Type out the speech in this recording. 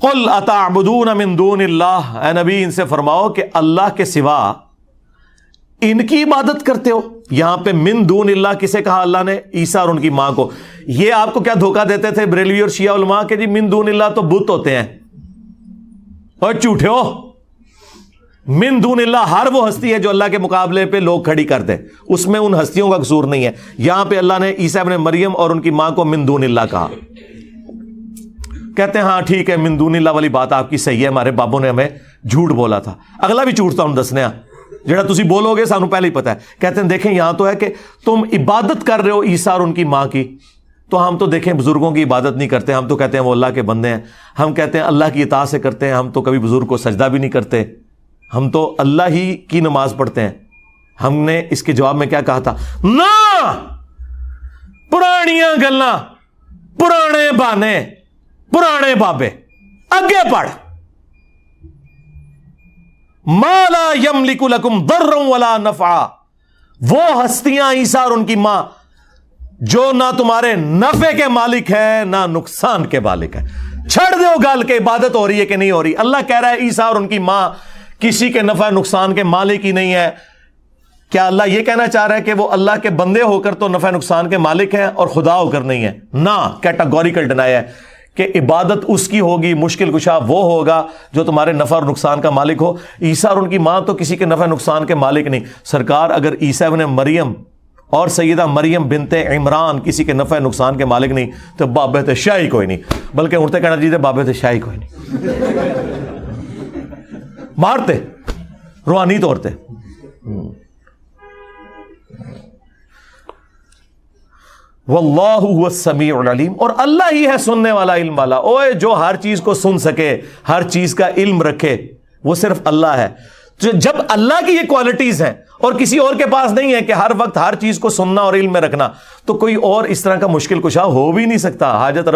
قل اتعبدون من دون اللہ، اے نبی ان سے فرماؤ کہ اللہ کے سوا ان کی عبادت کرتے ہو. یہاں پہ من دون اللہ کسے کہا اللہ نے؟ عیسیٰ اور ان کی ماں کو. یہ آپ کو کیا دھوکہ دیتے تھے بریلوی اور شیعہ علماء کہ جی من دون اللہ تو بت ہوتے ہیں، اور جھوٹے ہو. من دون اللہ ہر وہ ہستی ہے جو اللہ کے مقابلے پہ لوگ کھڑی کر دے، اس میں ان ہستیوں کا قصور نہیں ہے. یہاں پہ اللہ نے عیسیٰ ابن مریم اور ان کی ماں کو من دون اللہ کہا. کہتے ہیں ہاں ٹھیک ہے من دون اللہ والی بات آپ کی صحیح ہے، ہمارے بابوں نے ہمیں جھوٹ بولا تھا. اگلا بھی جھوٹ تھا ہم دسنے جڑا تسی بولو گے سانو پہلے ہی پتا ہے. کہتے ہیں دیکھیں یہاں تو ہے کہ تم عبادت کر رہے ہو عیسیٰ اور ان کی ماں کی، تو ہم تو دیکھیں بزرگوں کی عبادت نہیں کرتے، ہم تو کہتے ہیں وہ اللہ کے بندے ہیں. ہم کہتے ہیں اللہ کی اطاعت سے کرتے ہیں، ہم تو کبھی بزرگ کو سجدہ بھی نہیں کرتے، ہم تو اللہ ہی کی نماز پڑھتے ہیں. ہم نے اس کے جواب میں کیا کہا تھا؟ نہ پرانیاں گلاں، پرانے بہانے، پرانے بابے، اگے پڑھ. ما لا یملک لکم ضرا ولا نفعا، وہ ہستیاں عیسیٰ اور ان کی ماں جو نہ تمہارے نفع کے مالک ہیں نہ نقصان کے مالک ہیں. چھڑ دو گل کے عبادت ہو رہی ہے کہ نہیں ہو رہی. اللہ کہہ رہا ہے عیسیٰ اور ان کی ماں کسی کے نفع نقصان کے مالک ہی نہیں ہے. کیا اللہ یہ کہنا چاہ رہا ہے کہ وہ اللہ کے بندے ہو کر تو نفع نقصان کے مالک ہیں اور خدا ہو کر نہیں ہے؟ نہ، کیٹاگوریکل ڈینائی ہے کہ عبادت اس کی ہوگی، مشکل کشا وہ ہوگا جو تمہارے نفع اور نقصان کا مالک ہو. عیسیٰ اور ان کی ماں تو کسی کے نفع نقصان کے مالک نہیں. سرکار اگر عیسیٰ ابن مریم اور سیدہ مریم بنت عمران کسی کے نفع نقصان کے مالک نہیں تو بابت شاہی کوئی نہیں. بلکہ اڑتے کہنا چاہیے بابت شاہی کوئی نہیں. مارتے روحانی طور پہ. واللہ هو السمیع العلیم، اور اللہ ہی ہے سننے والا، علم والا. اوے جو ہر چیز کو سن سکے، ہر چیز کا علم رکھے، وہ صرف اللہ ہے. جب اللہ کی یہ کوالٹیز ہیں اور کسی اور کے پاس نہیں ہے کہ ہر وقت ہر چیز کو سننا اور علم میں رکھنا، تو کوئی اور اس طرح کا مشکل کشا ہو بھی نہیں سکتا. حاجت روا